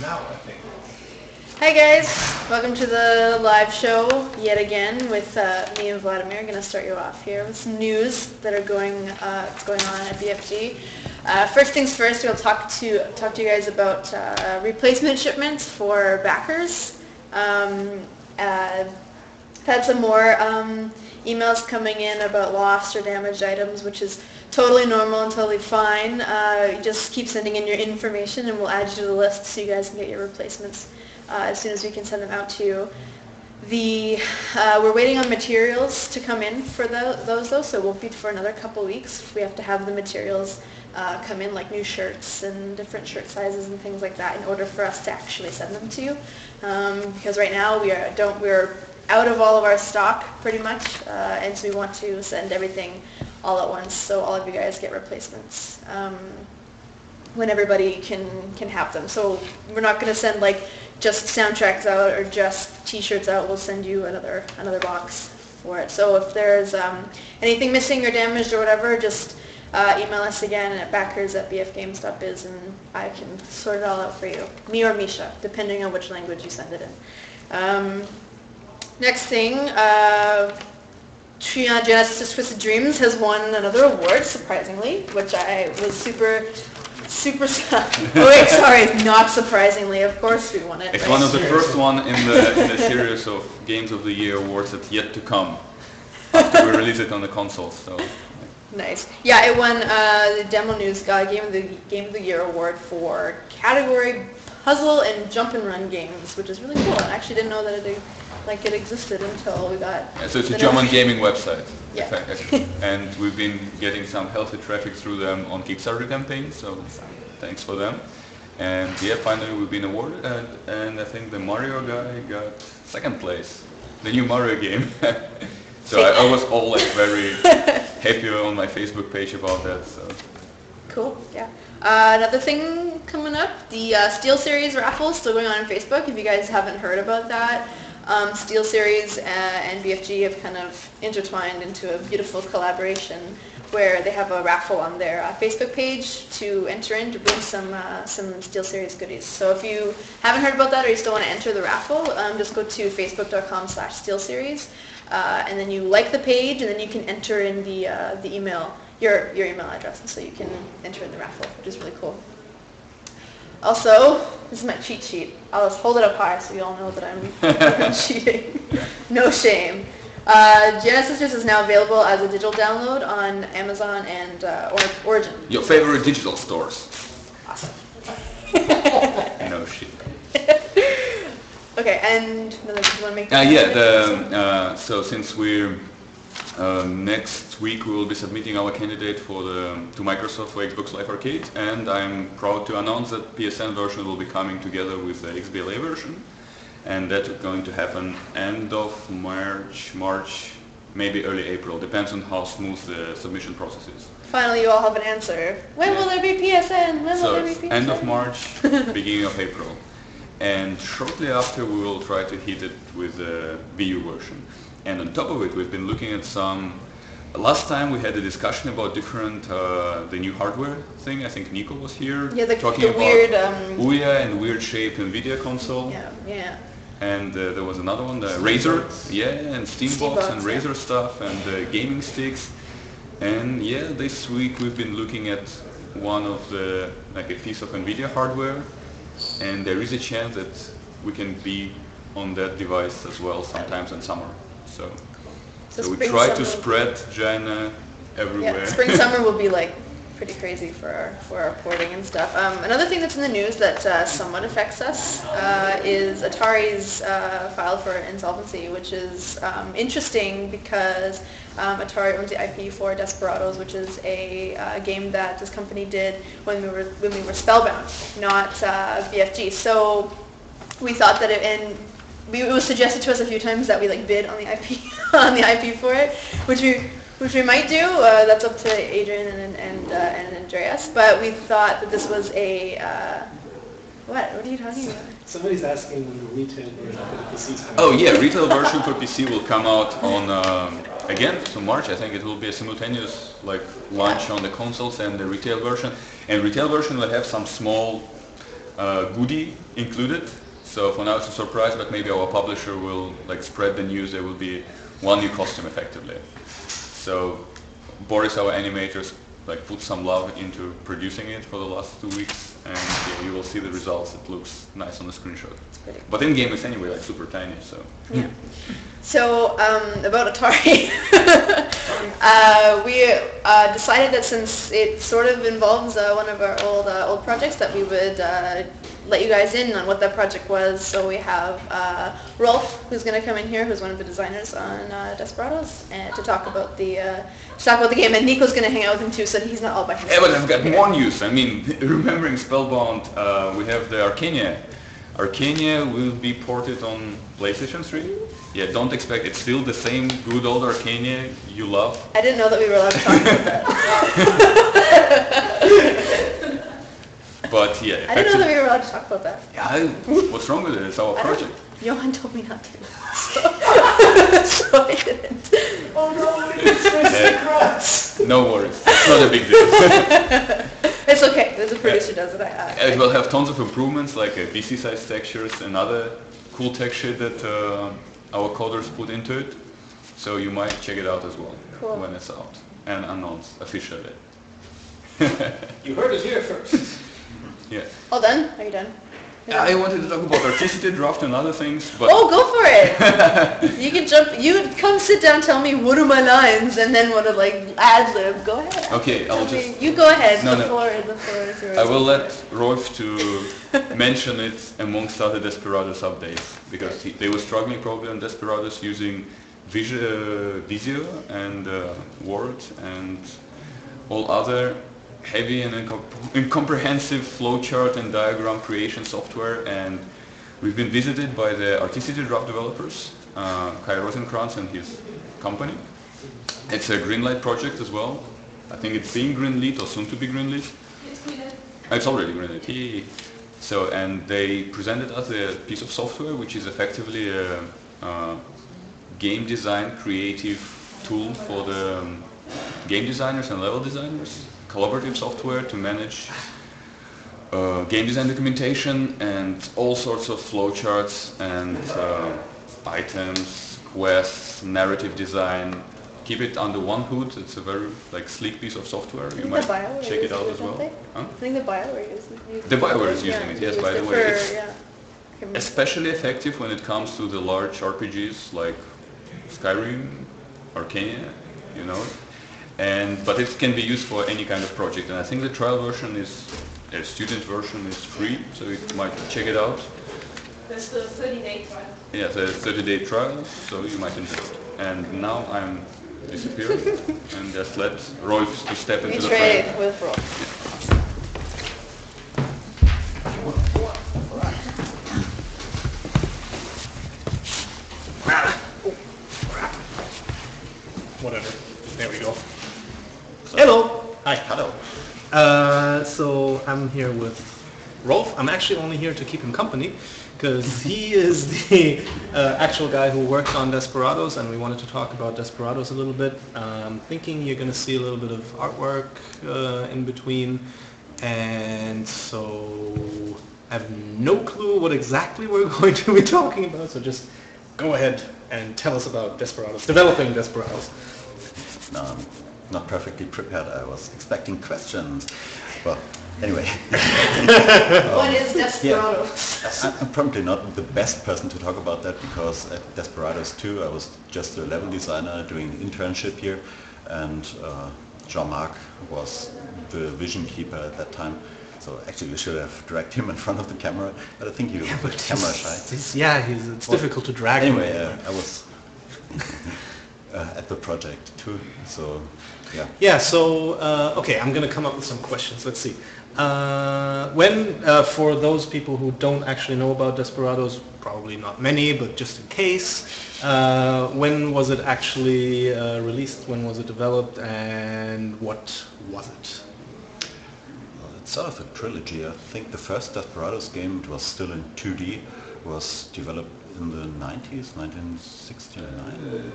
Now I think. Hi guys, welcome to the live show yet again with me and Vladimir. I'm going to start you off here with some news that are going on at BFG. First things first, we'll talk to you guys about replacement shipments for backers. Had some more emails coming in about lost or damaged items, which is totally normal and totally fine. Just keep sending in your information and we'll add you to the list so you guys can get your replacements as soon as we can send them out to you. We're waiting on materials to come in for those though, so it won't be for another couple weeks. We have to have the materials come in, like new shirts and different shirt sizes and things like that, in order for us to actually send them to you. Because right now we're out of all of our stock pretty much, and so we want to send everything all at once, so all of you guys get replacements when everybody can have them. So we're not going to send like just soundtracks out or just t-shirts out. We'll send you another box for it. So if there's anything missing or damaged or whatever, just email us again at backers@bfgames.biz and I can sort it all out for you. Me or Misha, depending on which language you send it in. Next thing, Trion Genesis Twisted Dreams has won another award, surprisingly, which I was super oh wait, sorry, not surprisingly, of course we won it. It's one of the first one in the series of Games of the Year awards that's yet to come after we release it on the console. So nice. Yeah, it won the Demo News Game of the Year award for category puzzle and jump and run games, which is really cool. I actually didn't know that it existed until we got. yeah, so it's a German gaming website. Yeah. And we've been getting some healthy traffic through them on Kickstarter campaign, so thanks for them. And yeah, finally we've been awarded, and I think the Mario guy got second place, the new Mario game. So I was all like very happy on my Facebook page about that. So. Cool, yeah. Another thing coming up, the SteelSeries raffle is still going on Facebook. If you guys haven't heard about that, SteelSeries and BFG have kind of intertwined into a beautiful collaboration where they have a raffle on their Facebook page to enter in to win some SteelSeries goodies. So if you haven't heard about that or you still want to enter the raffle, just go to facebook.com/SteelSeries and then you like the page and then you can enter in the email, your email address, so you can enter in the raffle, which is really cool. Also, this is my cheat sheet. I'll just hold it up high so you all know that I'm cheating. No shame. Genesis is now available as a digital download on Amazon and Origin. Your favorite digital stores. Awesome. No shit. Okay, and do you want to make so since we're next week we will be submitting our candidate to Microsoft for Xbox Live Arcade, and I'm proud to announce that PSN version will be coming together with the XBLA version, and that's going to happen end of March, maybe early April, depends on how smooth the submission process is. Finally you all have an answer. When will there be PSN? When will there be PSN? End of March, beginning of April. And shortly after we will try to hit it with the Wii U version. And on top of it, we've been looking at some. Last time we had a discussion about the new hardware thing. I think Nico was here talking about weird Ouya and weird shaped NVIDIA console. Yeah. And there was another one, the Razer, and Steambox and Razer stuff and gaming sticks. And yeah, this week we've been looking at one of a piece of NVIDIA hardware, and there is a chance that we can be on that device as well sometimes in summer. So we try to spread China everywhere. Yeah, spring summer will be like pretty crazy for our porting and stuff. Another thing that's in the news that somewhat affects us is Atari's filed for insolvency, which is interesting because Atari owns the IP for Desperados, which is a game that this company did when we were Spellbound, not BFG. So we thought that it was suggested to us a few times that we bid on the IP for it, which we might do. That's up to Adrian and Andreas. But we thought that this was a what are you talking about? Somebody's asking when the retail version for the PC is coming. Oh yeah, retail version for PC will come out on again so March. I think it will be a simultaneous launch on the consoles and the retail version. And retail version will have some small goodie included. So for now it's a surprise, but maybe our publisher will like spread the news. There will be one new costume effectively. So Boris, our animators, like put some love into producing it for the last 2 weeks, and yeah, you will see the results. It looks nice on the screenshot. But in game it's anyway like super tiny. So yeah. So about Atari, we decided that since it sort of involves one of our old projects, that we would let you guys in on what that project was. So we have Rolf, who's going to come in here, who's one of the designers on Desperados, and to talk about the game. And Nico's going to hang out with him too, so he's not all by himself. yeah, but I've got more news. I mean, remembering Spellbound, we have the Arcania. Arcania will be ported on PlayStation 3. Yeah, don't expect it's still the same good old Arcania you love. I didn't know that we were allowed to talk about that. But yeah, I didn't know that we were allowed to talk about that. yeah, what's wrong with it? It's our project. Johan told me not to. So I didn't. Oh no, it's secrets! No worries, it's not a big deal. It's okay. There's a producer does it. It will have tons of improvements like BC size textures and other cool tech shit that our coders put into it. So you might check it out as well when it's out and announced officially. You heard it here first. Yeah. All done? Are you done? I wanted to talk about artisticity, draft and other things, but... Oh, go for it! You can jump, you come sit down, tell me what are my lines, and then want to like ad-lib. Go ahead. Okay, I'll just... You go ahead. No, the floor is yours. I will let Rolf to mention it amongst other Desperados updates, because they were struggling probably on Desperados using Visio and Word and all other heavy and incomprehensive flowchart and diagram creation software, and we've been visited by the Artisticity Draft developers, Kai Rosenkrantz and his company. It's a Greenlight project as well. I think it's being greenlit or soon to be greenlit. It's already greenlit. Yay. So, and they presented us a piece of software which is effectively a game design creative tool for the game designers and level designers. Collaborative software to manage game design documentation and all sorts of flowcharts and items, quests, narrative design. Keep it under one hood. It's a very like sleek piece of software. You might check it out as well. Huh? I think the BioWare is using it. The BioWare is using it, yes, by the way. It's especially effective when it comes to the large RPGs like Skyrim, Arcania, you know. But it can be used for any kind of project, and I think the trial version is, a student version is free, so you might check it out. That's the 30-day trial. Yeah, the 30-day trial, so you might invest. And now I'm disappearing, and just let Rolf to step into the frame. Trade with Rolf. Whatever. There we go. Hello. Hi. Hello. So I'm here with Rolf. I'm actually only here to keep him company because he is the actual guy who worked on Desperados, and we wanted to talk about Desperados a little bit. I'm thinking you're going to see a little bit of artwork in between, and so I have no clue what exactly we're going to be talking about, so just go ahead and tell us about Desperados, developing Desperados. Not perfectly prepared. I was expecting questions. Well, anyway. What is Desperados? Yeah. I'm probably not the best person to talk about that because at Desperados 2 I was just a level designer doing an internship here, and Jean-Marc was the vision keeper at that time. So actually we should have dragged him in front of the camera, but I think he was camera shy. It's difficult to drag him. Anyway, I was at the project too, so yeah. Yeah, so, okay, I'm going to come up with some questions. Let's see. For those people who don't actually know about Desperados, probably not many, but just in case, when was it actually released? When was it developed? And what was it? Well, it's sort of a trilogy. I think the first Desperados game, it was still in 2D, was developed in the 90s, 1969?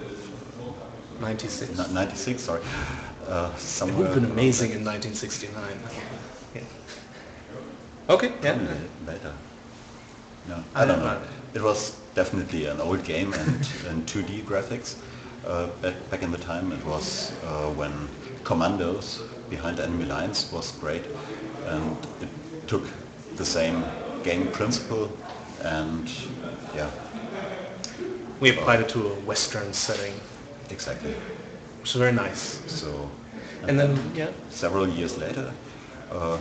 96. 96, sorry. It would have been amazing in 1969. Yeah. Okay, yeah. Probably later. No, I I don't don't know. know. It was definitely an old game and 2D graphics. Back in the time, it was when Commandos Behind Enemy Lines was great, and it took the same game principle, and yeah, We applied it to a Western setting, exactly. which is very nice. So, And then, yeah. several years later, uh,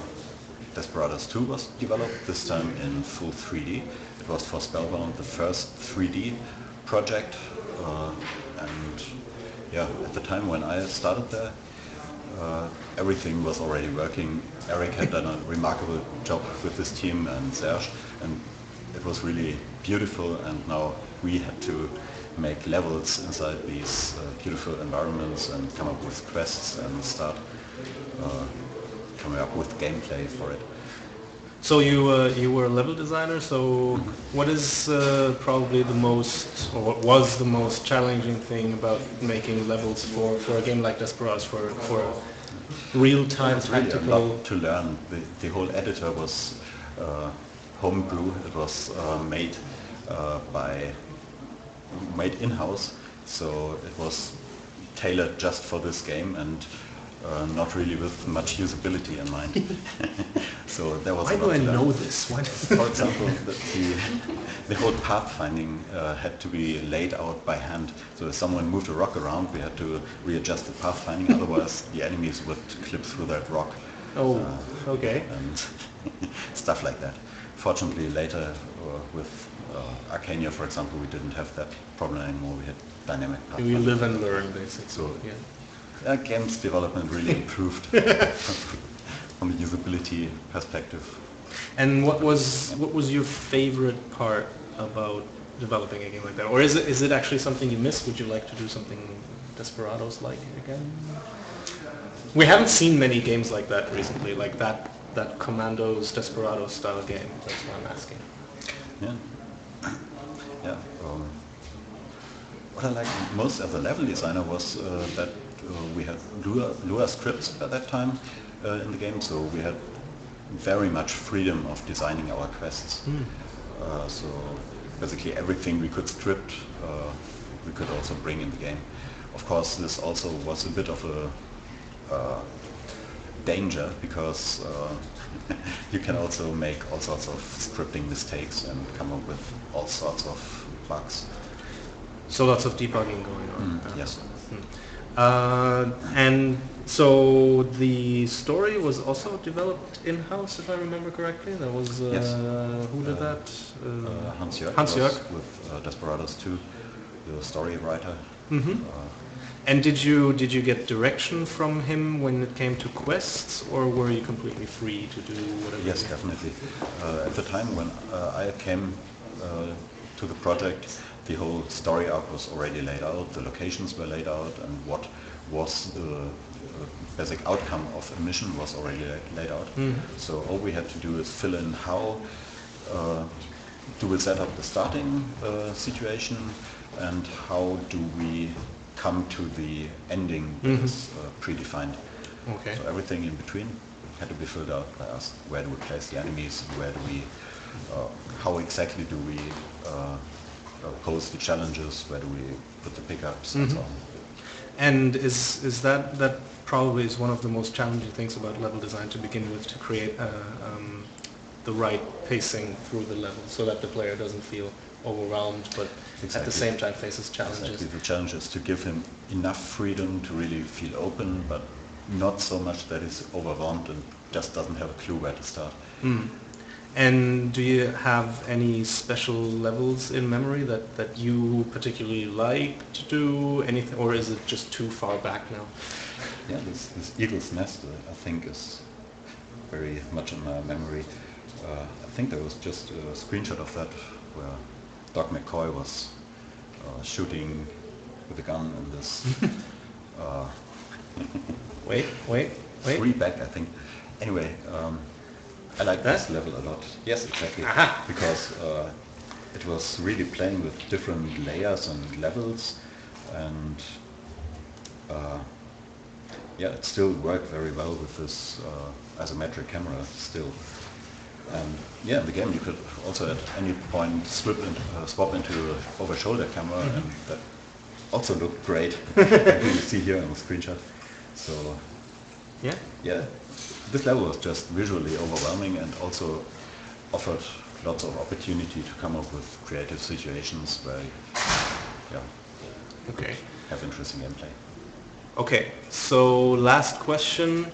Desperados 2 was developed, this time in full 3D. It was for Spellbound the first 3D project, and yeah, at the time when I started there, everything was already working. Eric had done a remarkable job with this team and Serge, and it was really beautiful, and now we had to make levels inside these beautiful environments and come up with quests and start coming up with gameplay for it. So you were a level designer. So what is probably the most, or what was the most challenging thing about making levels for a game like Desperados, for real-time It's really a tactical? lot to learn. The whole editor was homebrew. It was made in-house, so it was tailored just for this game and not really with much usability in mind. So there was Why a lot do I to learn. know this? Why? For example, the whole pathfinding had to be laid out by hand. So if someone moved a rock around, we had to readjust the pathfinding, otherwise the enemies would clip through that rock. Oh, okay. And stuff like that. Fortunately, later with Arcania, for example, we didn't have that problem anymore. We had dynamic You pathfinding. live and learn, basically. So Yeah. games development really improved from a usability perspective. And what was your favorite part about developing a game like that? Or is it actually something you miss? Would you like to do something Desperados like again? We haven't seen many games like that recently, like that Commandos Desperados style game. That's why I'm asking. Yeah. Yeah. What I liked most as a level designer was that we had Lua scripts at that time in the game, so we had very much freedom of designing our quests. So basically everything we could script, we could also bring in the game. Of course, this also was a bit of a danger, because you can also make all sorts of scripting mistakes and come up with all sorts of bugs. So lots of debugging going on. Yes. And so the story was also developed in-house, if I remember correctly. That was Yes. Who did that? Hans-Jörg Hans-Jörg. was with Desperados 2, the story writer. And did you get direction from him when it came to quests, or were you completely free to do whatever? Yes, definitely. At the time when I came to the project, the whole story arc was already laid out, the locations were laid out, and what was the basic outcome of a mission was already laid out. So all we had to do is fill in how do we set up the starting situation, and how do we come to the ending that is predefined. Okay. So everything in between had to be filled out by us. Where do we place the enemies? Where do we? How exactly do we pose the challenges? Where do we put the pickups and so on? And is that probably is one of the most challenging things about level design to begin with, to create the right pacing through the level so that the player doesn't feel overwhelmed, but at the Exactly. same time faces challenges. Exactly. The challenge is to give him enough freedom to really feel open, but not so much that he's overwhelmed and just doesn't have a clue where to start. And do you have any special levels in memory that you particularly like to do anything, or is it just too far back now? Yeah, this Eagle's Nest, I think, is very much in my memory. I think there was just a screenshot of that where Doc McCoy was shooting with a gun in this Wait. 3 back, I think. Anyway, I like That? this level a lot. Yes, exactly. Aha. Because it was really playing with different layers and levels, and yeah, it still worked very well with this isometric camera still. And yeah, in the game you could also at any point swap into over-shoulder camera, and that also looked great. You see here on the screenshot. So Yeah. yeah, this level was just visually overwhelming and also offered lots of opportunity to come up with creative situations where you Okay. have interesting gameplay. Okay. So last question.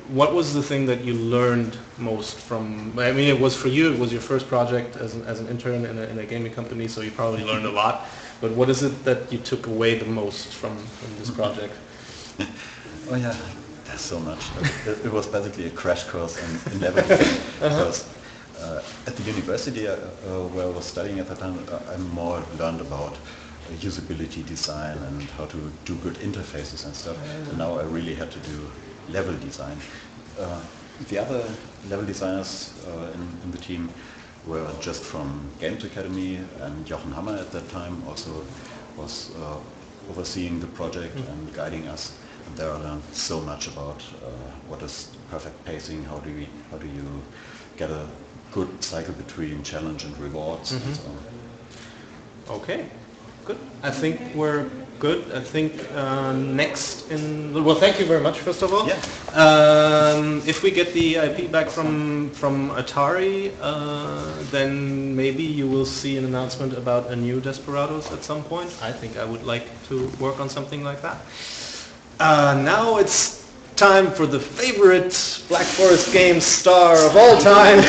What was the thing that you learned most from, I mean, it was for you, it was your first project as an intern in a gaming company, so you probably learned a lot, but what is it that you took away the most from this project? Oh yeah, there's so much. It was basically a crash course in everything. Because at the university where I was studying at that time, I more learned about usability design and how to do good interfaces and stuff. And now I really had to do level design. The other level designers in the team were just from Games Academy, and Jochen Hammer at that time also was overseeing the project and guiding us. And there I learned so much about what is perfect pacing, how do you get a good cycle between challenge and rewards and so on. Okay, good. I think we're good. I think next well, thank you very much, first of all. Yeah. If we get the IP back from Atari, then maybe you will see an announcement about a new Desperados at some point. I think I would like to work on something like that. Now it's time for the favorite Black Forest Games star of all time.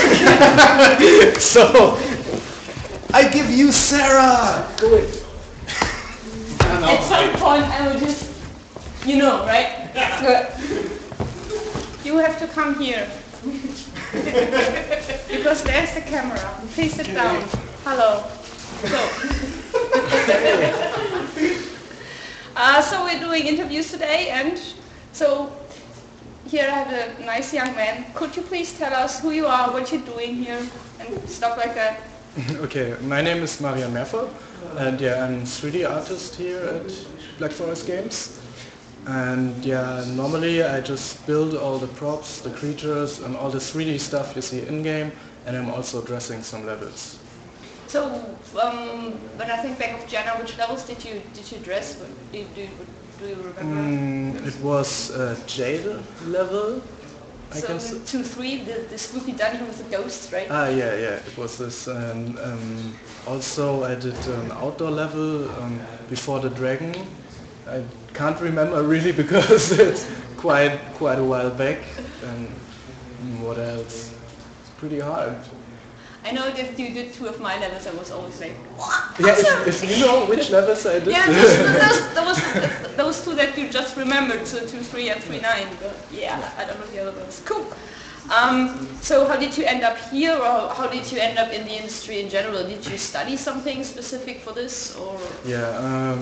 So, I give you Sarah! Go ahead. At some point I will just, you know, right? Good. You have to come here. Because there's the camera. Please sit down. Hello. So we're doing interviews today, and so here I have a nice young man. Could you please tell us who you are, what you're doing here, and stuff like that? Okay, my name is Marian Merfer, and yeah, I'm a 3D artist here at Black Forest Games. And yeah, normally I just build all the props, the creatures, and all the 3D stuff you see in-game, and I'm also dressing some levels. So when I think back of Jana, which levels did you dress? Do you remember? It was a Jade level. I So can say. 2-3, the spooky dungeon with the ghosts, right? Yeah, it was this. And also I did an outdoor level before the dragon. I can't remember really because it's quite a while back. And what else? It's pretty hard. I know that you did 2 of my levels. I was always like, what? Yeah, if you know which levels I did. Yeah, those 2 that you just remembered, so 2-3 and 3-9. But yeah, I don't know the other ones. Cool. So how did you end up here, or how did you end up in the industry in general? Did you study something specific for this, or? Yeah,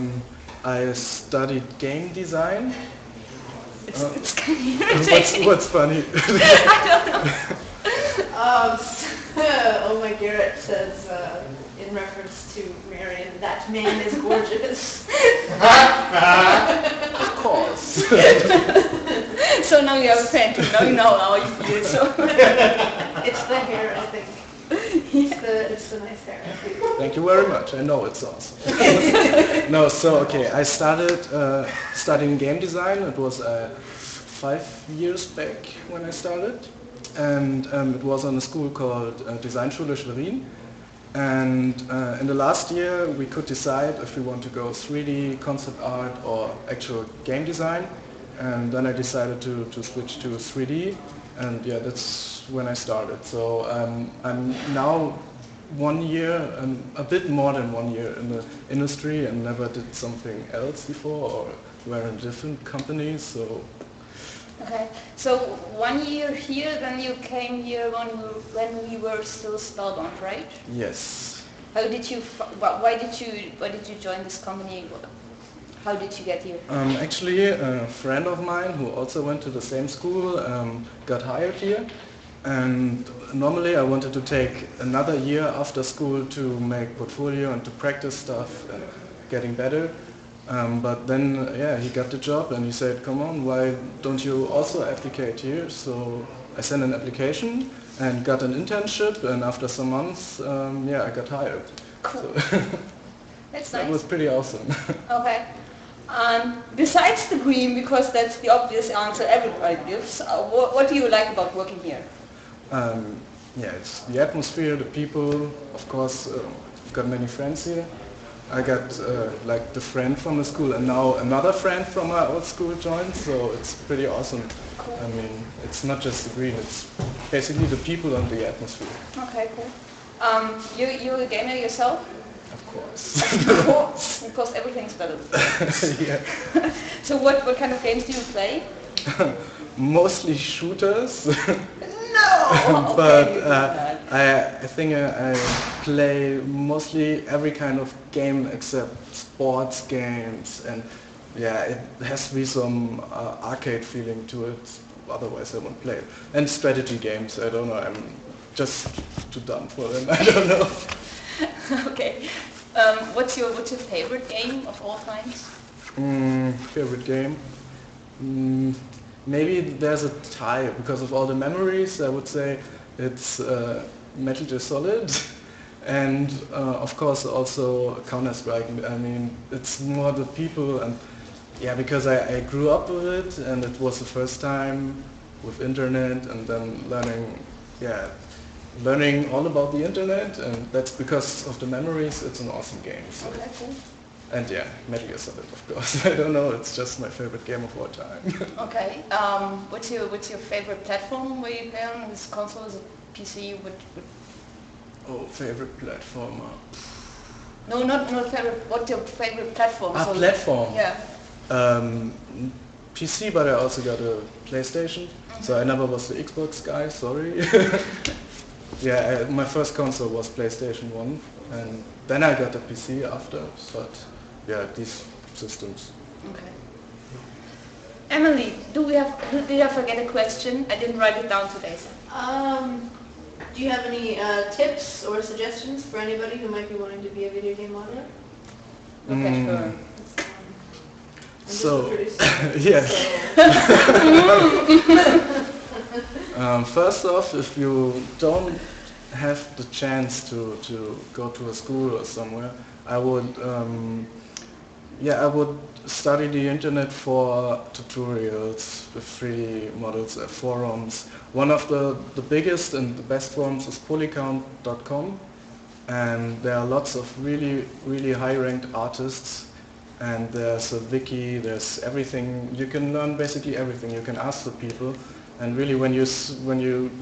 I studied game design. It's kind of irritating. What's funny? I don't know. Oh my Garrett says, in reference to Marion, that man is gorgeous. Of course. So now you have a fan too. Now you know how you feel. So. It's the hair, I think. It's the nice hair, I think. Thank you very much. I know it's awesome. No, so okay, I started studying game design. It was 5 years back when I started, and it was on a school called Designschule Schwerin. And in the last year, we could decide if we want to go 3D, concept art, or actual game design. And then I decided to switch to 3D, and yeah, that's when I started. So I'm now 1 year, and a bit more than 1 year in the industry, and never did something else before, or were in different companies. So. Okay, so 1 year here, then you came here when we were still Spellbound, right? Yes. How did you? Why did you join this company? How did you get here? Actually, a friend of mine who also went to the same school got hired here, and normally I wanted to take another year after school to make portfolio and to practice stuff and getting better. But then, yeah, he got the job and he said, come on, why don't you also applicate here? So I sent an application and got an internship, and after some months, yeah, I got hired. Cool. So That's that nice. was pretty awesome. Okay. Besides the green, because that's the obvious answer everybody gives, what do you like about working here? Yeah, it's the atmosphere, the people. Of course, I've got many friends here. I got like the friend from the school, and now another friend from my old school joined, so it's pretty awesome. Cool. I mean, it's not just the green, it's basically the people and the atmosphere. Okay, cool. You're a gamer yourself? Of course. Of course, because everything's better. Yeah. So what kind of games do you play? Mostly shooters. No! But Okay. I think I play mostly every kind of game except sports games, and yeah, it has to be some arcade feeling to it, otherwise I won't play it. And strategy games, I don't know, I'm just too dumb for them, I don't know. Okay. What's your favorite game of all times? Favorite game? Maybe there's a tie because of all the memories. I would say it's Metal Gear Solid, and of course also Counter-Strike. I mean, it's more the people, and yeah, because I grew up with it, and it was the first time with internet, and then learning all about the internet, and that's because of the memories. It's an awesome game. So. Okay, cool. And yeah, Metal Gear Solid, of course. I don't know, it's just my favorite game of all time. Okay. What's your favorite platform where you play on? Is it console? Is it PC? Oh, favorite platformer. No, not favorite. What's your favorite platform? So- Platform. Yeah. PC, but I also got a PlayStation, so I never was the Xbox guy, sorry. Yeah, my first console was PlayStation 1, and then I got a PC after, but yeah, these systems. Okay. Emily, did I forget a question? I didn't write it down today. Do you have any tips or suggestions for anybody who might be wanting to be a video game modeler? Okay, sure. I'm just So, a producer, yeah. so- First off, if you don't have the chance to go to a school or somewhere, I would study the internet for tutorials with 3D models, forums. One of the biggest and the best forums is polycount.com, and there are lots of really high-ranked artists, and there's a wiki, there's everything. You can learn basically everything. You can ask the people, and really when you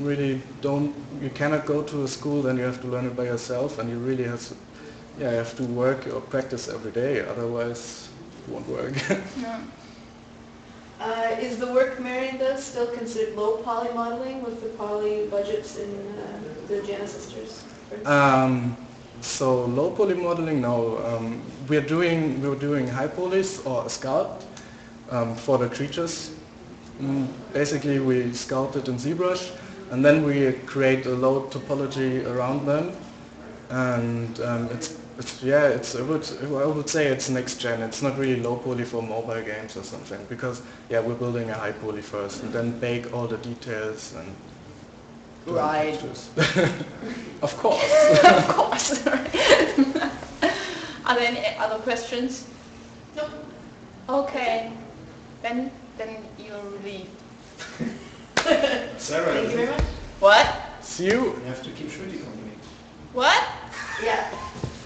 really you cannot go to a school, then you have to learn it by yourself, and you really have to work or practice every day, otherwise it won't work. No. Is the work Marion does still considered low poly modeling with the poly budgets in the Jana Sisters? For instance? So low poly modeling, no. We're doing high polys or sculpt for the creatures. Basically, we sculpt it in ZBrush, and then we create a low topology around them, and I would say it's next gen. It's not really low poly for mobile games or something, because we're building a high poly first, and then bake all the details and. Right. Of course. Of course. Are there any other questions? Nope. Okay. Then you're relieved. Sarah, Thank you very much. What? See you. you have to keep shooting company. What? Yeah.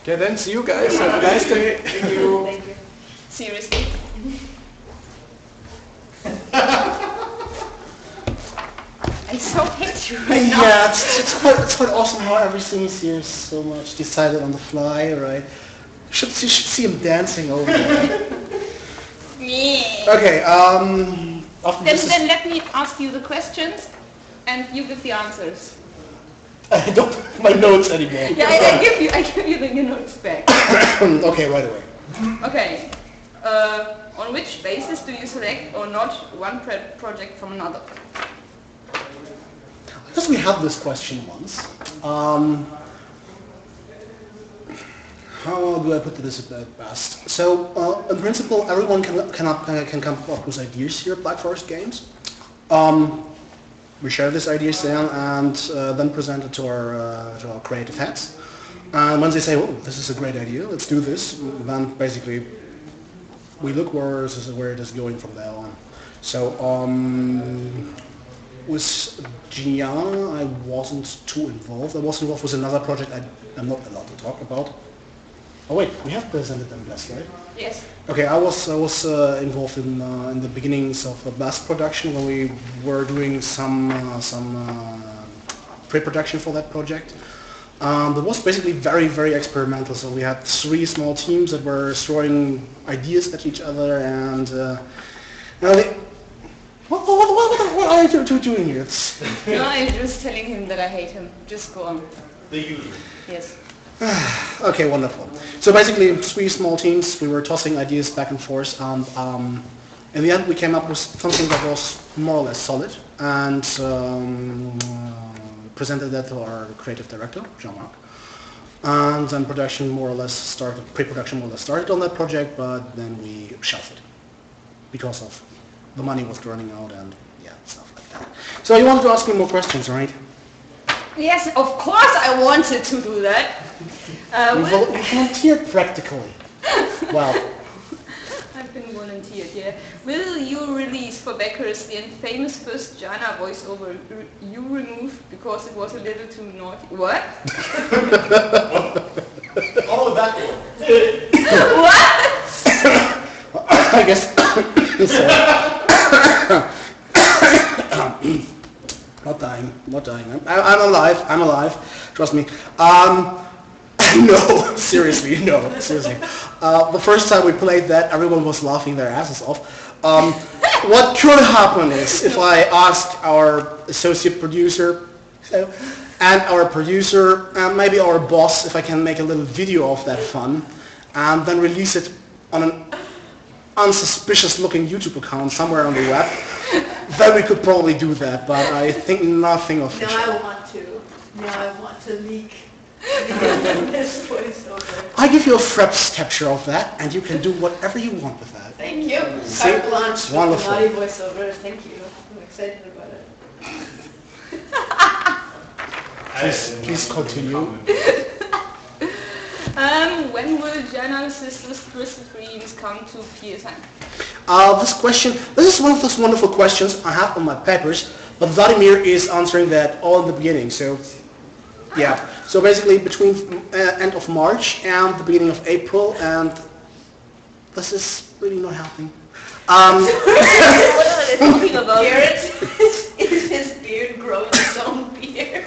Okay, then see you guys. Have a nice day. Thank you. Thank you. Seriously? I so hate you right now. Yeah, it's quite awesome how everything is here so much decided on the fly, right? You should see him dancing over there. Yeah. Okay, after this is, Then let me ask you the questions, and you give the answers. I don't have my notes anymore. Yeah, I give you the notes back. Okay, right away. Okay. On which basis do you select or not one project from another? Because we had this question once. how do I put this at best? So in principle, everyone can come up with ideas here at Black Forest Games. We share these ideas then and then present it to our creative heads. And once they say, "Oh, this is a great idea, let's do this," then basically we look where it is going from there on. So with Gian, I wasn't too involved. I was involved with another project I'm not allowed to talk about. Oh wait, we have presented them Blast, right? Yes. Okay, I was involved in the beginnings of the Blast production when we were doing some pre-production for that project. It was basically very experimental. So we had 3 small teams that were throwing ideas at each other, and what are you two doing here? No, I'm just telling him that I hate him. Just go on. The usual. Yes. Okay, wonderful. So basically, 3 small teams. We were tossing ideas back and forth, and in the end, we came up with something that was more or less solid, and presented that to our creative director, Jean-Marc. And then pre-production more or less started on that project, but then we shelved it because of the money was running out and stuff like that. So you wanted to ask me more questions, right? Yes, of course I wanted to do that. You volunteered practically. Well, I've been volunteered, yeah. Will you release for backers the famous first Jana voiceover you removed because it was a little too naughty? What? Oh, that one. What? I guess. Not dying. I'm alive. Trust me. No, seriously. The first time we played that, everyone was laughing their asses off. What could happen is if I asked our associate producer and our producer and maybe our boss if I can make a little video of that fun and then release it on an unsuspicious looking YouTube account somewhere on the web, then we could probably do that, but I think nothing official. Now I want to leak this voiceover. I give you a Fraps capture of that, and you can do whatever you want with that. Thank you. See? Carte blanche with the Wonderful. naughty voiceover. Thank you. I'm excited about it. Please continue. When will Jana Sisters Crystal Dreams come to PSN? This is one of those wonderful questions I have on my papers, but Vladimir is answering that all in the beginning, so yeah. So basically between end of March and the beginning of April, and this is really not happening. What are they talking about? Is his beard growing his own beard?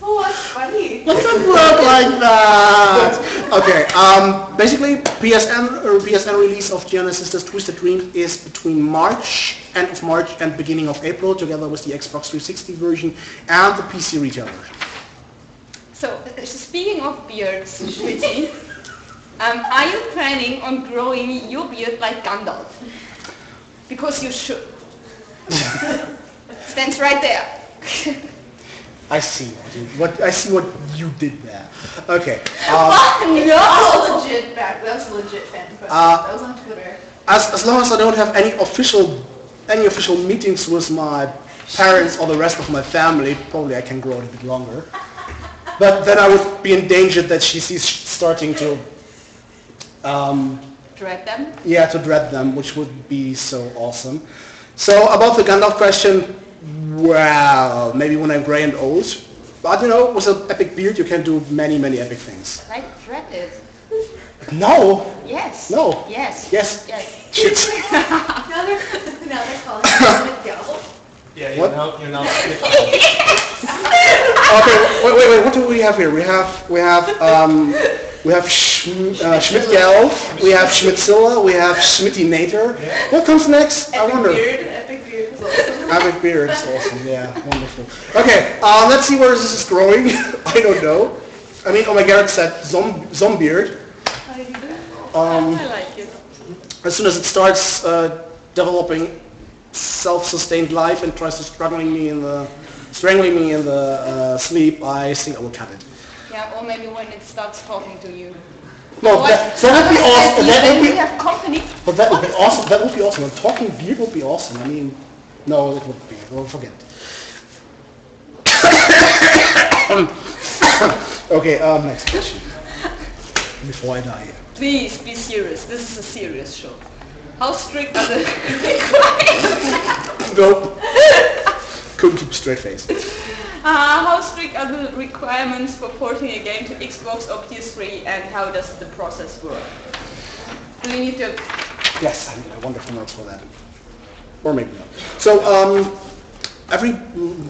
Oh, that's funny. It doesn't work like that. Okay. Basically, PSN release of Gianna Sisters Twisted Dreams is between end of March and beginning of April, together with the Xbox 360 version and the PC retail version. So, speaking of beards, Schmitty, are you planning on growing your beard like Gandalf? Because you should. Stands right there. I see what you did there. Okay. That's a legit fan question. That was on Twitter. As long as I don't have any official meetings with my parents or the rest of my family, probably I can grow it a bit longer. But then I would be endangered that she's starting to Dread them? Yeah, to dread them, which would be so awesome. So about the Gandalf question, well, maybe when I'm grey and old. But you know, with an epic beard you can do many epic things. Like dread it. No! Yes. No. Yes. Yes. Yes. Shit. Now they're calling it Gandalf. Yeah, What? you're now Okay, wait, what do we have here? We have Schmidt-Gelf, we have Schmitzilla, we have Schmittinator. What comes next? I wonder. Epic beard is awesome. Epic beard is awesome, yeah, wonderful. Okay, let's see where this is growing. I don't know. I mean, oh my god, it said Zombeard. I like it. As soon as it starts developing self-sustained life and tries to struggling me in the strangling me in the sleep, I think I will cut it. Yeah, or maybe when it starts talking to you. No, that would be awesome. That would We be, have company. but that would be awesome. That would be awesome. A talking beard would be awesome. I mean, no, it would be. Well, forget it. Okay, next question. Before I die. Please be serious. This is a serious show. How strict are the requirements? Nope. Couldn't keep a straight face. How strict are the requirements for porting a game to Xbox or PS3, and how does the process work? Do you need to... Yes, I need a wonderful notes for that. Or maybe not. So, every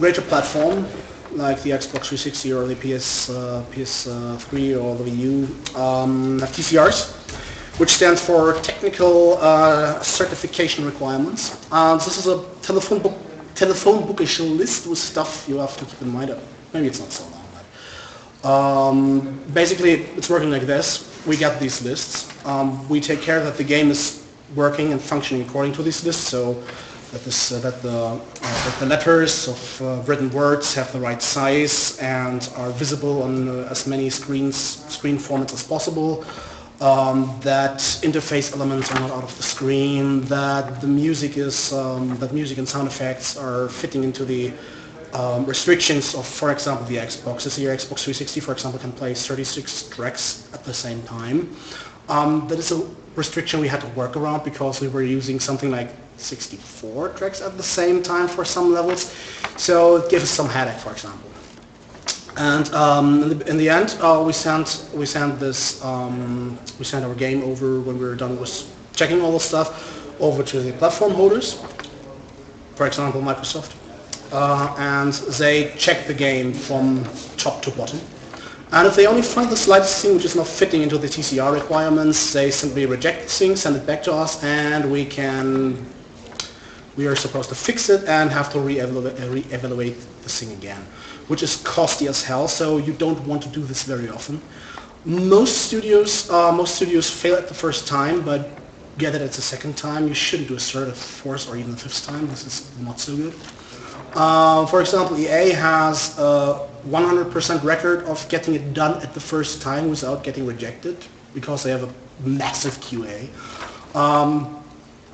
greater platform, like the Xbox 360 or the PS3 or the Wii U, have TCRs, which stands for Technical Certification Requirements. This is a telephone bookish list with stuff you have to keep in mind. Maybe it's not so long, but basically it's working like this. We get these lists. We take care that the game is working and functioning according to these lists, so that the letters of written words have the right size and are visible on as many screen formats as possible. That interface elements are not out of the screen. That the music is that music and sound effects are fitting into the restrictions of, for example, the Xbox. This year, Xbox 360, for example, can play 36 tracks at the same time. That is a restriction we had to work around because we were using something like 64 tracks at the same time for some levels, so it gives us some headache, for example. And in the end, we sent our game over when we were done with checking all the stuff over to the platform holders, for example, Microsoft, and they check the game from top to bottom. And if they only find the slightest thing which is not fitting into the TCR requirements, they simply reject the thing, send it back to us, and we are supposed to fix it and have to re-evaluate the thing again, which is costly as hell, so you don't want to do this very often. Most studios fail at the first time, but get it at the second time. You shouldn't do a third, a fourth, or even the fifth time. This is not so good. For example, EA has a 100% record of getting it done at the first time without getting rejected, because they have a massive QA.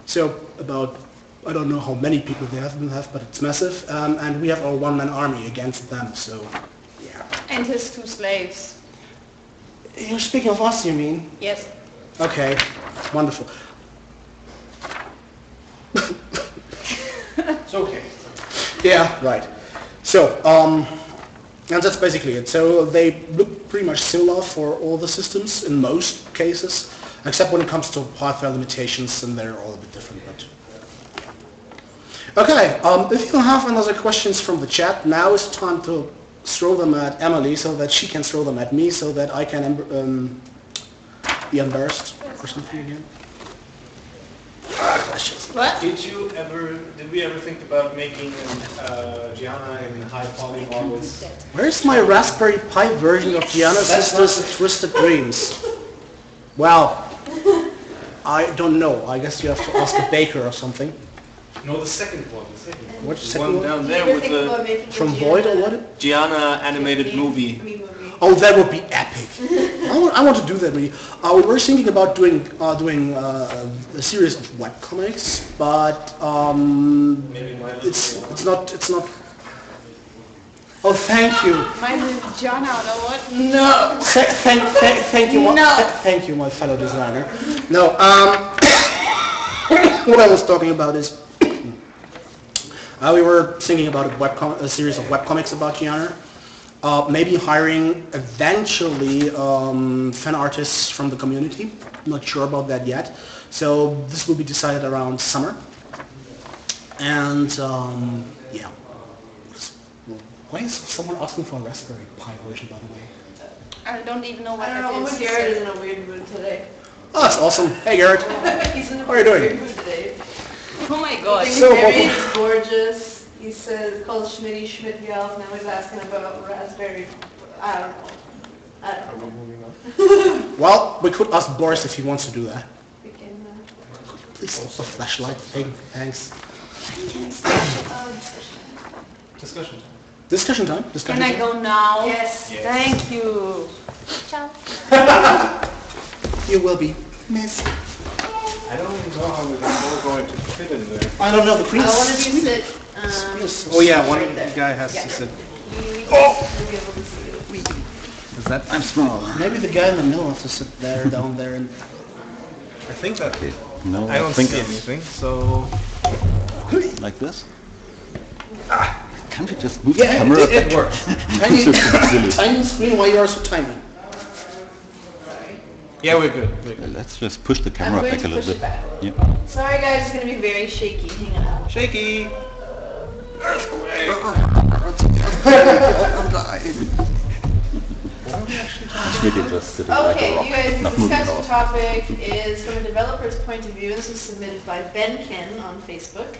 So about, I don't know how many people they have, but it's massive, and we have our one-man army against them, so yeah. And his two slaves. You're speaking of us, you mean? Yes. Okay, wonderful. It's okay. Yeah, right. So, and that's basically it. So they look pretty much similar for all the systems in most cases, except when it comes to hardware limitations, and they're all a bit different. But okay, if you have another questions from the chat, now is time to throw them at Emily so that she can throw them at me so that I can be embarrassed or something again. Questions. What? Did we ever think about making Gianna in high poly models? Where's my Raspberry Pi version of Gianna's Sister's Twisted Dreams? Well, I don't know. I guess you have to ask a baker or something. No, the second one. The second one. What's the The second one one? down there with the From Void or what? Gianna animated movie. Oh, that would be epic. I want to do that really. We were thinking about doing a series of webcomics, but Maybe my it's not. Oh, thank you. My name is Jana, or what? No. Thank you. No. Thank you, my fellow designer. No. What I was talking about is we were thinking about a series of webcomics about Gianna. Maybe hiring eventually fan artists from the community. Not sure about that yet. So this will be decided around summer. And yeah. Why is someone asking for a Raspberry Pi version, by the way? I don't even know what I that don't know, is. Garrett is in a weird mood today. Oh, that's awesome. Hey, Garrett. He's in a How are you doing? weird mood today. Oh my god. Thinks So, Mary is gorgeous. He says, calls Schmitty Schmidt Gals. Now he's asking about Raspberry. I don't know. Well, we could ask Boris if he wants to do that. We can, Please stop the flashlight thing. Thanks. discussion. Discussion time. Can Discussion I time. go now? Yes. Thank you. You will be missed. I don't know how we're all going to fit in there. I don't know the queen. One of you sit. Oh yeah, one Right there. guy has Yeah. to sit. You'll be able to see you. Is that? I'm small. Maybe the guy in the middle has to sit there, down there, and I think that. Okay. No, I don't think see anything. So like this. Can't we just move the yeah, camera? it works. Tiny, It's just silly. tiny screen. Why you are so tiny? yeah, we're good. We're good. Let's just push the I'm camera going back to a push little it bit. back. Yeah. Sorry guys, it's going to be very shaky. Hang on. Shaky. Maybe just sitting like a Okay, rock, you guys, the not moving at discussion all. topic is from a developer's point of view. This was submitted by Benkin on Facebook.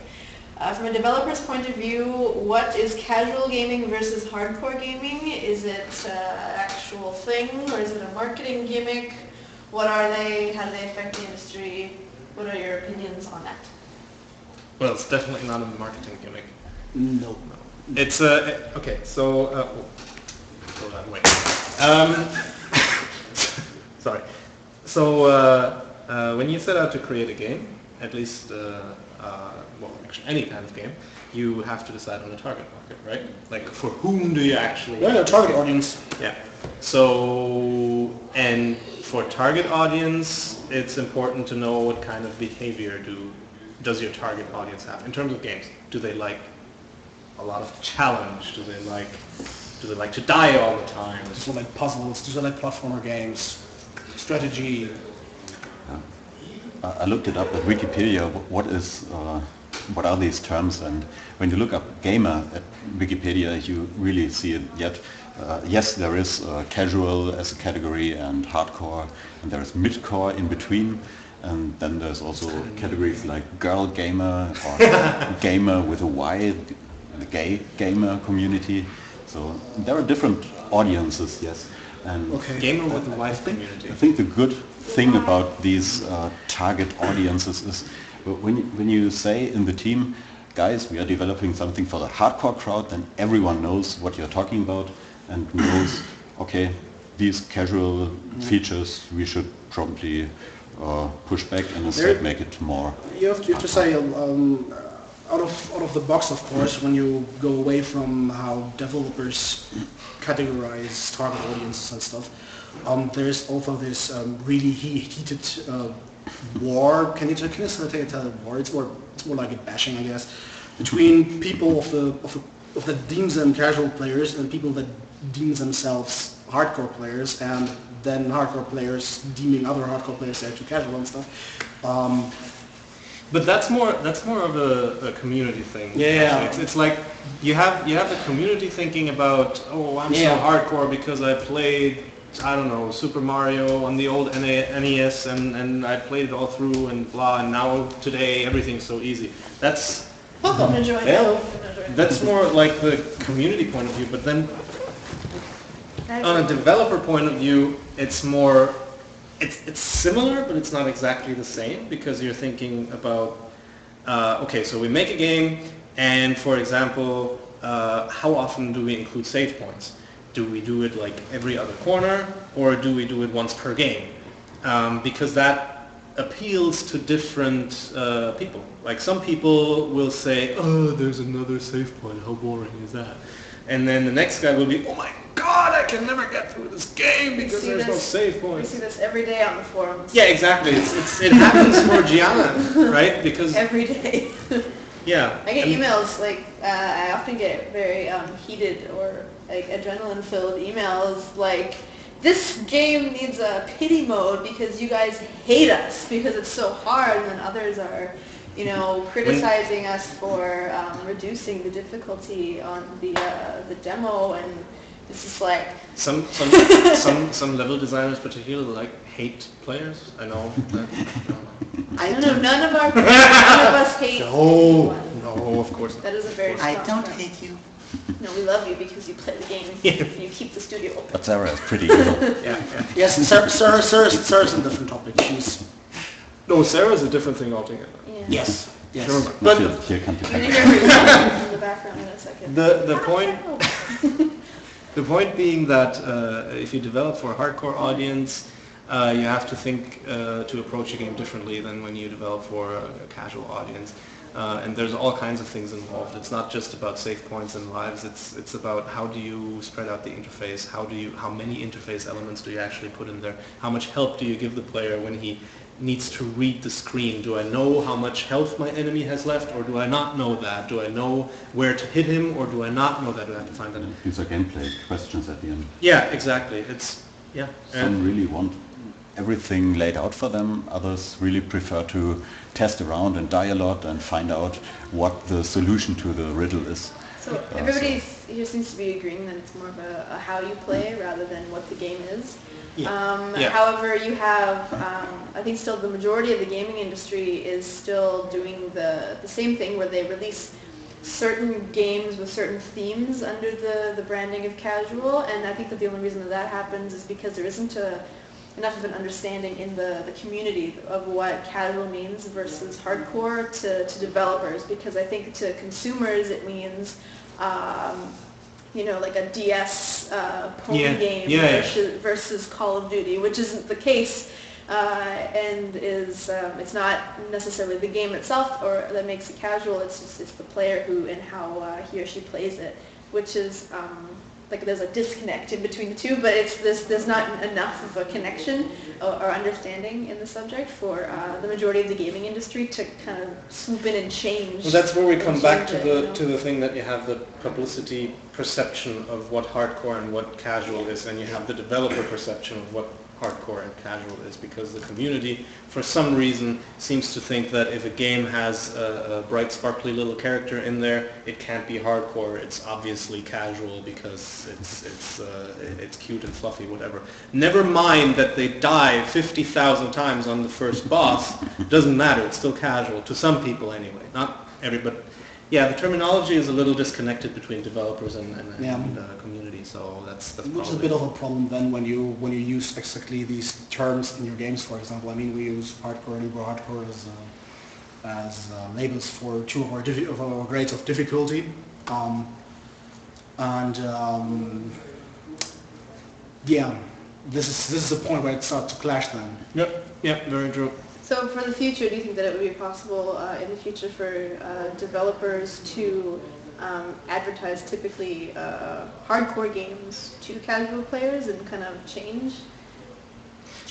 From a developer's point of view, what is casual gaming versus hardcore gaming? Is it an actual thing or is it a marketing gimmick? What are they? How do they affect the industry? What are your opinions on that? Well, it's definitely not a marketing gimmick. No. It's okay. So go that way. Sorry. So when you set out to create a game, at least well, actually any kind of game, you have to decide on the target market, right? Like for whom do you actually? Yeah, the target audience. Yeah. So, and for target audience, it's important to know what kind of behavior does your target audience have in terms of games. Do they like a lot of challenge? Do they like to die all the time? Do they like puzzles? Do they like platformer games? Strategy? I looked it up at Wikipedia. What are these terms? And when you look up gamer at Wikipedia, you really see it yet. Yes, there is casual as a category and hardcore, and there is midcore in between. And then there's also categories like girl gamer or gamer with a Y, the gay gamer community. So there are different audiences, yes. And Gamer with the wife community. I think the good thing about these target audiences is when you say in the team, guys, we are developing something for the hardcore crowd, then everyone knows what you're talking about and knows, okay, these casual features we should probably push back and instead make it more. You have to say out of the box, of course, when you go away from how developers categorize target audiences and stuff. There's also this really heated war. Can you take it a war? It's more like a bashing, I guess, between people of the deems them casual players and people that deem themselves hardcore players, and then hardcore players deeming other hardcore players they're too casual and stuff. But that's more of a community thing. Yeah. It's like you have the community thinking about, oh, I'm so hardcore because I played, I don't know, Super Mario on the old NES and I played it all through and blah, and now today everything's so easy. That's Welcome to join. that's more like the community point of view. But then on a developer point of view, it's more. It's similar, but it's not exactly the same because you're thinking about, okay, so we make a game, and for example, how often do we include save points? Do we do it like every other corner, or do we do it once per game? Because that appeals to different people. Like some people will say, oh, there's another save point, how boring is that? And then the next guy will be, oh my God, I can never get through this game because there's no save We points. see this every day on the forums. Yeah, exactly. It happens for Gianna, right? Because Every day. yeah, I get and- emails, like, I often get very heated or like adrenaline-filled emails like, this game needs a pity mode because you guys hate us because it's so hard, and then others are, you know, criticizing us for reducing the difficulty on the demo, and it's just like, some level designers particularly like hate players. I know. That, I don't know, none of us hate anyone. no, of course not. That is a very strong term. hate you. No, we love you because you play the game and you keep the studio open. But Sarah is pretty evil. Yeah. Yes, Sarah's a different topic. She's No, Sarah's a different thing altogether. Yeah. yes. Sure. But But here comes the You're camera. gonna hear her in the background in a second. the point The point being that if you develop for a hardcore audience, you have to think to approach a game differently than when you develop for a casual audience. And there's all kinds of things involved. It's not just about save points and lives. It's about how do you spread out the interface? How many interface elements do you actually put in there? How much help do you give the player when he needs to read the screen? Do I know how much health my enemy has left, or do I not know that? Do I know where to hit him, or do I not know that? Do I have to find that? These are gameplay questions at the end. Yeah, exactly. Yeah. Some really want everything laid out for them. Others really prefer to test around and die a lot and find out what the solution to the riddle is. So everybody here seems to be agreeing that it's more of a how you play rather than what the game is. Yeah. However, you have, I think still the majority of the gaming industry is still doing the same thing where they release certain games with certain themes under the branding of casual, and I think that the only reason that happens is because there isn't enough of an understanding in the community of what casual means versus hardcore to developers, because I think to consumers it means like a DS pony game versus Call of Duty, which isn't the case, and is it's not necessarily the game itself or that makes it casual. It's the player who and how he or she plays it, which is there's a disconnect in between the two, but there's not enough of a connection or understanding in the subject for the majority of the gaming industry to kind of swoop in and change. Well, that's where we come back to the thing that you have the publicity perception of what hardcore and what casual is, and you have the developer perception of what hardcore and casual is, because the community for some reason seems to think that if a game has a bright sparkly little character in there, it can't be hardcore. It's obviously casual because it's cute and fluffy, whatever. Never mind that they die 50,000 times on the first boss. Doesn't matter, it's still casual to some people anyway. Not everybody. Yeah, the terminology is a little disconnected between developers and community, so that's which is a bit of a problem then when you use exactly these terms in your games. For example, I mean, we use hardcore and uber hardcore as labels for two of our grades of difficulty, this is the point where it starts to clash then. Yep, very true. So for the future, do you think that it would be possible in the future for developers to advertise typically hardcore games to casual players and kind of change?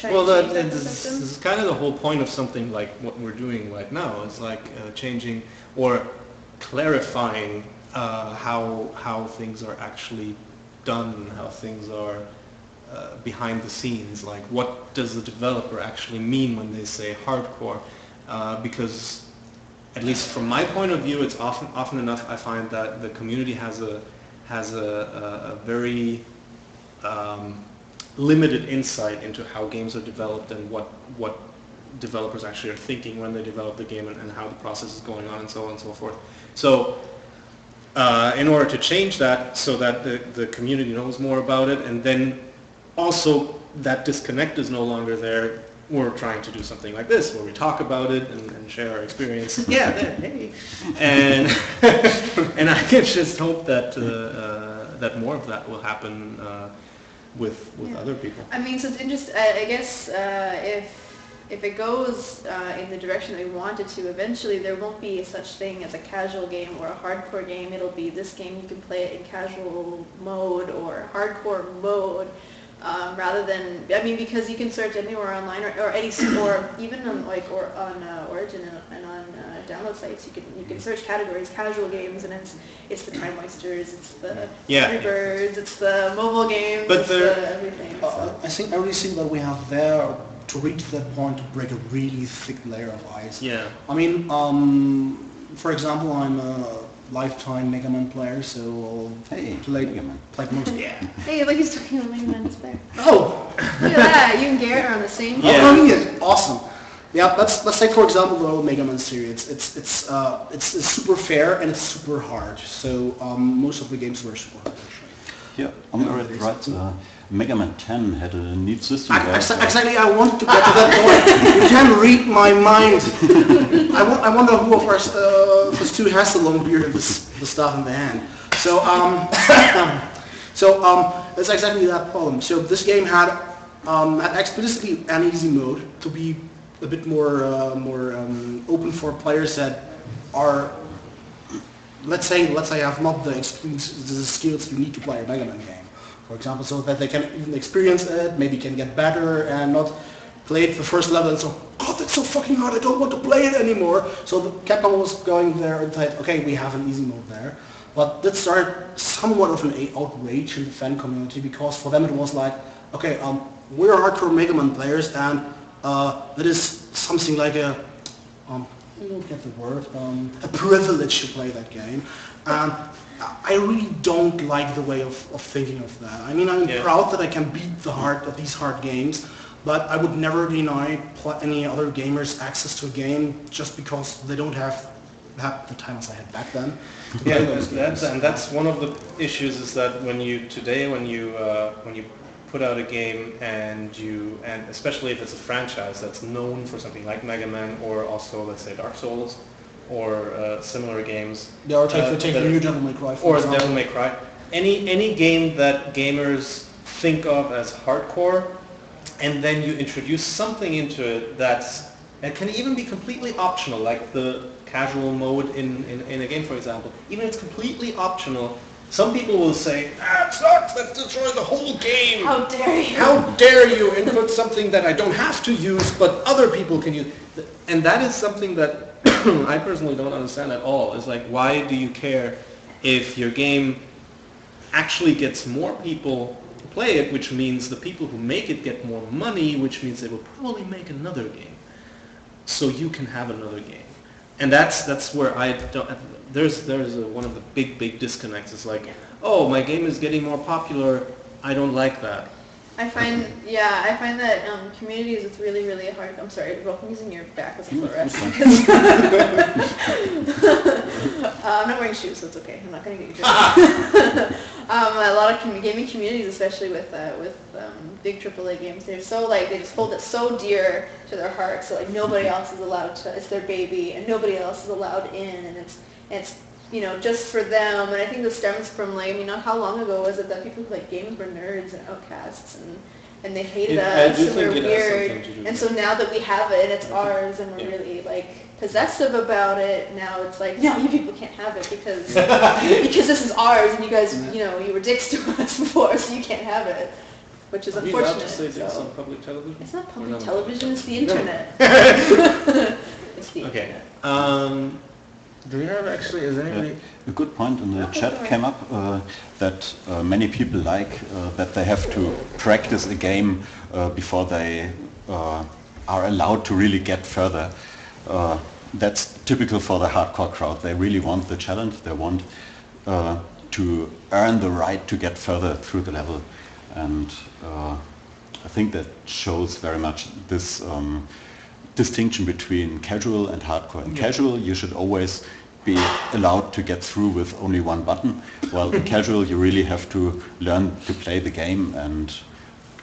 Well, this is kind of the whole point of something like what we're doing right now. It's like changing or clarifying how things are actually done, how things are behind the scenes, like what does the developer actually mean when they say hardcore, because at least from my point of view, it's often enough I find that the community has a very limited insight into how games are developed and what developers actually are thinking when they develop the game and how the process is going on and so on and so forth. So in order to change that so that the community knows more about it, and then also that disconnect is no longer there, we're trying to do something like this where we talk about it and share our experience. Hey. And and I can just hope that that more of that will happen with other people. I mean, so it's interesting. I guess if it goes in the direction that we want it to, eventually there won't be such thing as a casual game or a hardcore game. It'll be this game you can play it in casual mode or hardcore mode. Rather than, I mean, because you can search anywhere online or any or even on Origin and on download sites, you can search categories, casual games, and it's the Time Wasters, it's the Angry Birds, it's the mobile games, it's everything. So. I think everything that we have there to reach that point to break a really thick layer of ice. Yeah. I mean, for example, I'm a lifetime Mega Man player, so played most. Yeah. Hey, like he's talking about Mega Man there. Oh. Look at that! You and Garrett are on the same. Yeah. Oh, yeah. Awesome. Yeah. Let's take for example the old Mega Man series. It's super fair and it's super hard. So most of the games were super hard actually. Yeah, I'm right. Mega Man 10 had a neat system. Exactly, I want to get to that point. You can read my mind. I wonder who of us two has the long beard and the stuff in the hand. So, So it's exactly that problem. So this game had explicitly an easy mode to be a bit more open for players that are, let's say have not the skills you need to play a Mega Man game, for example, so that they can even experience it, maybe can get better and not play it the first level and so, God, that's so fucking hard, I don't want to play it anymore. So the Capcom was going there and said, okay, we have an easy mode there. But that started somewhat of an outrage in the fan community, because for them it was like, okay, we're hardcore Mega Man players, and that is something like a, I don't get the word, a privilege to play that game. And I really don't like the way of thinking of that. I mean, I'm proud that I can beat these hard games, but I would never deny any other gamers access to a game just because they don't have the time as I had back then. Yeah, that's one of the issues, is that when you put out a game and especially if it's a franchise that's known for something like Mega Man, or also, let's say, Dark Souls or similar games. Yeah, or take the new Devil May Cry, or Devil May Cry. Any game that gamers think of as hardcore, and then you introduce something into it it can even be completely optional, like the casual mode in a game, for example. Even if it's completely optional, some people will say, it sucks, let's destroy the whole game. How dare you? How dare you input something that I don't have to use, but other people can use. And that is something that I personally don't understand at all. It's like, why do you care if your game actually gets more people to play it, which means the people who make it get more money, which means they will probably make another game, so you can have another game. And that's where I don't. There's one of the big disconnects. It's like, oh, my game is getting more popular. I don't like that. I find that communities with really hard. I'm sorry, Rolf, I'm using your back as a footrest. I'm not wearing shoes, so it's okay. I'm not going to get you dirty. A lot of gaming communities, especially with big AAA games, they just hold it so dear to their hearts. So like nobody else is allowed to. It's their baby, and nobody else is allowed in, and it's just for them. And I think this stems from not how long ago was it that people who played games were nerds and outcasts, and they hated us, and we're weird. And so now that we have it and it's ours, and we're really possessive about it, now it's like, no, you people can't have it because this is ours, and you guys, you were dicks to us before, so you can't have it, which is unfortunate. Are you allowed to say this on public television? It's not public television, it's the internet. It's the internet. Okay. Do you have actually, is anybody... A good point in the chat came up that many people like that they have to practice a game before they are allowed to really get further. That's typical for the hardcore crowd. They really want the challenge. They want to earn the right to get further through the level. And I think that shows very much this distinction between casual and hardcore. In casual, you should always be allowed to get through with only one button, while in casual you really have to learn to play the game and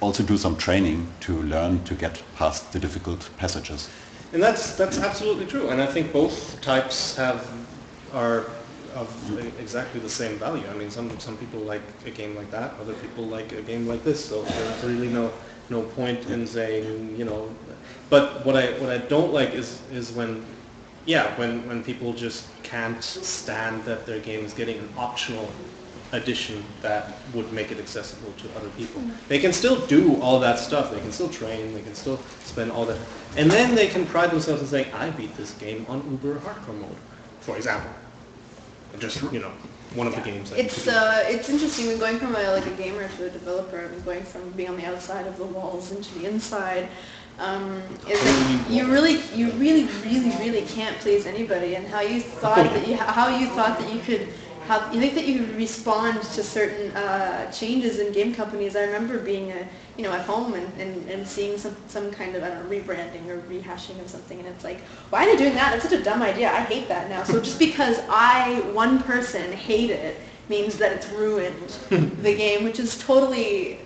also do some training to learn to get past the difficult passages. And that's absolutely true, and I think both types are of exactly the same value. I mean, some people like a game like that, other people like a game like this, so there's really no point in saying, but what I don't like is when people just can't stand that their game is getting an optional addition that would make it accessible to other people. They can still do all that stuff. They can still train. They can still spend all that. And then they can pride themselves in saying, I beat this game on Uber hardcore mode, for example. Just, one of the games. It's interesting when going from a gamer to a developer, and going from being on the outside of the walls into the inside. Is that you really can't please anybody, and how you thought that you could respond to certain changes in game companies. I remember being at home and seeing some kind of rebranding or rehashing of something, and it's like, why are they doing that? That's such a dumb idea. I hate that now. So just because one person hate it means that it's ruined the game, which is totally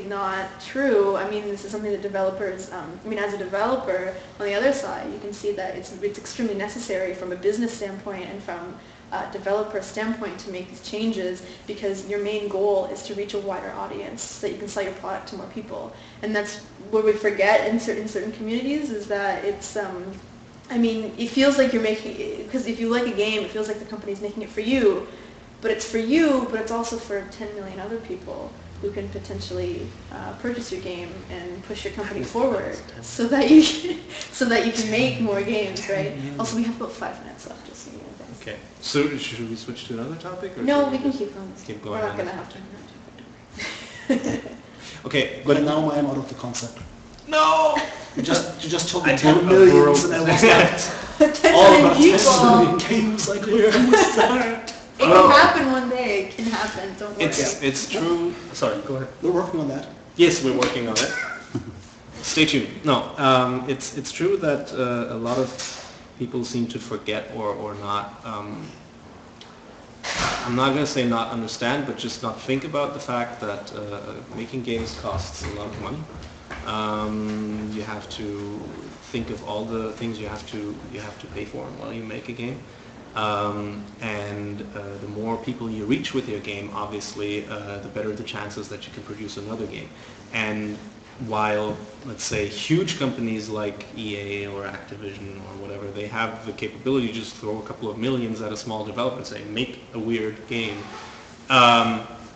not true. I mean, this is something that developers, as a developer, on the other side, you can see that it's extremely necessary from a business standpoint and from developer standpoint to make these changes, because your main goal is to reach a wider audience so that you can sell your product to more people. And that's what we forget in certain communities, is that it's I mean, it feels like you're making, because if you like a game, it feels like the company's making it for you, but it's for you, but it's also for 10 million other people who can potentially purchase your game and push your company forward, so that you can make more games, right? Also, we have about 5 minutes left, just so you know. Okay. So should we switch to another topic? Or No, should we can just keep going. keep going We're not on going to this? have time. Okay, But but now I am out of the concept. no. You just told me I 10 told- millions and I was like, 10 all million about 10 people. million games, like where do we start? It can happen one day. It can happen. Don't worry. It's true. Sorry, go ahead. We're working on that. Yes, we're working on it. Stay tuned. No, it's true that a lot of people seem to forget or not. I'm not going to say not understand, but just not think about the fact that making games costs a lot of money. You have to think of all the things you have to pay for while you make a game. And the more people you reach with your game, obviously, the better the chances that you can produce another game. And while, let's say, huge companies like EA or Activision or whatever, they have the capability to just throw a couple of millions at a small developer and say, make a weird game,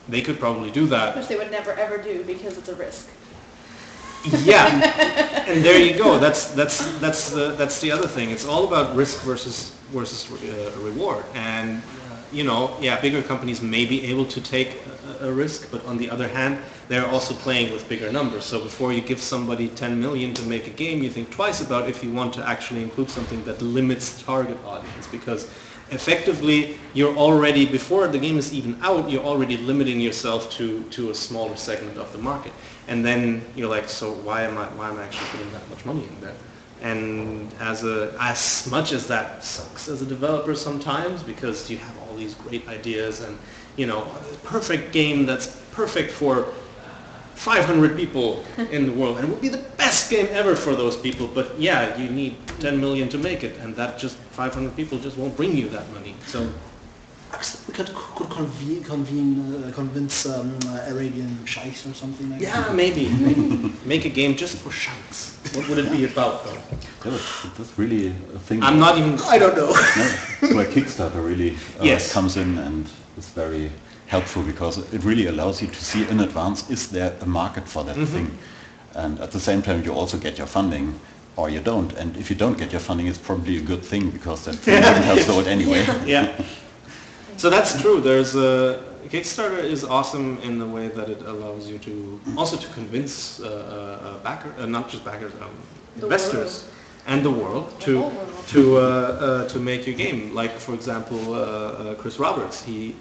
they could probably do that. Which they would never ever do, because it's a risk. Yeah, and there you go. That's the other thing. It's all about risk versus reward. And you know, yeah, bigger companies may be able to take a risk, but on the other hand, they're also playing with bigger numbers. So before you give somebody 10 million to make a game, you think twice about if you want to actually include something that limits target audience, because effectively you're already, before the game is even out, you're already limiting yourself to a smaller segment of the market. And then you're like, so why am I actually putting that much money in there? And as much as that sucks as a developer sometimes, because you have all these great ideas and, you know, a perfect game that's perfect for 500 people in the world, and it would be the best game ever for those people, but yeah, you need 10 million to make it, and that just 500 people just won't bring you that money. So We could convince Arabian sheikhs or something like that. yeah, maybe make a game just for sheikhs. What would it be about though? Yeah, that's really a thing. I'm not even. I don't know. No, where Kickstarter really Yes. comes in and is very helpful, because it really allows you to see in advance, is there a market for that thing? And at the same time you also get your funding, or you don't. And if you don't get your funding, it's probably a good thing, because that thing wouldn't have sold anyway. Yeah. So that's true. Kickstarter is awesome in the way that it allows you to also to convince not just backers, investors and the world to make your game. Like, for example, Chris Roberts, he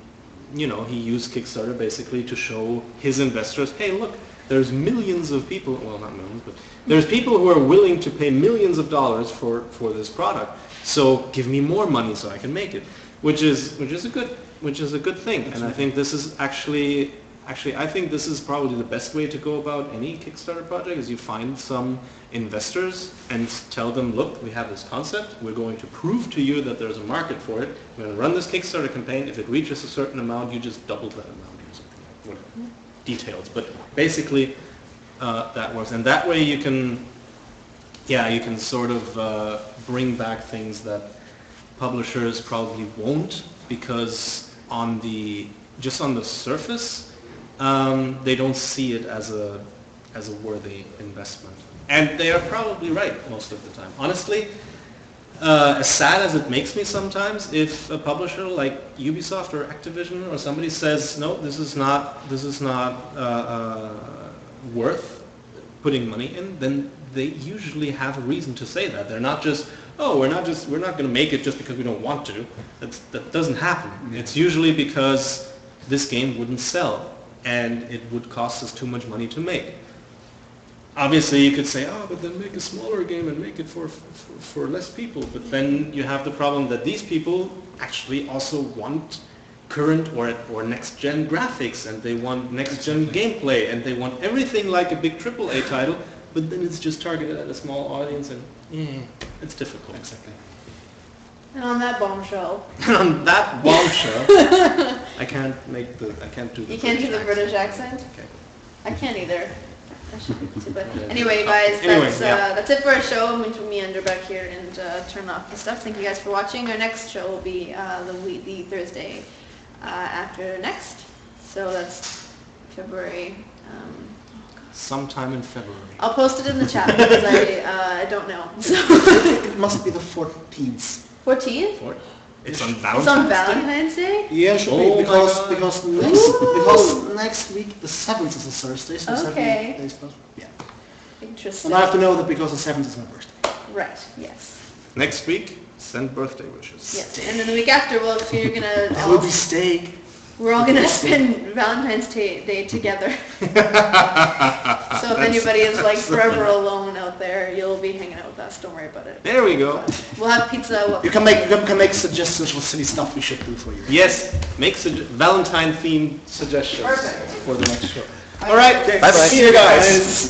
used Kickstarter basically to show his investors, hey, look, there's millions of people, well, not millions, but there's people who are willing to pay millions of dollars for this product. So give me more money so I can make it, which is a good thing. And I think this is actually I think this is probably the best way to go about any Kickstarter project, is you find some investors and tell them, look, we have this concept, we're going to prove to you that there's a market for it, we're going to run this Kickstarter campaign, if it reaches a certain amount, you just double that amount or something, whatever. Details, but basically that works. And that way you can sort of bring back things that publishers probably won't, because just on the surface, they don't see it as a worthy investment. And they are probably right most of the time. Honestly, as sad as it makes me sometimes, if a publisher like Ubisoft or Activision or somebody says, no, this is not worth putting money in, then they usually have a reason to say that. They're not just, oh, we're not going to make it just because we don't want to. That doesn't happen. It's usually because this game wouldn't sell and it would cost us too much money to make. Obviously, you could say, oh, but then make a smaller game and make it for less people. But then you have the problem that these people actually also want current or next-gen graphics, and they want next-gen gameplay, and they want everything like a big AAA title, but then it's just targeted at a small audience, and it's difficult. Exactly. And on that bombshell. On that bombshell, I can't do the You can't do the British accent? Okay. I can't either. I should be able to, but anyway, guys, that's it for our show. I'm going to meander back here and turn off the stuff. Thank you guys for watching. Our next show will be the Thursday after next. So that's February. Sometime in February. I'll post it in the chat because I don't know. So It must be the 14th. 14th? It's on It's Valentine's on Day? Valentine's Day? Yeah, should Oh be, my God. because next week the 7th is a Thursday, so Okay. 7 days plus. Yeah. Interesting. And I have to know that because the 7th is my birthday. Right, yes. Next week, send birthday wishes. Yes. And then the week after, well, if you're gonna, That will be steak. we're all gonna spend Valentine's Day together. So if anybody is like forever alone out there, you'll be hanging out with us. Don't worry about it. There we go. We'll have pizza. You can make suggestions for silly stuff we should do for you. Yes, make Valentine themed Suggestions Perfect. for the next show. All right, Bye-bye. see you guys.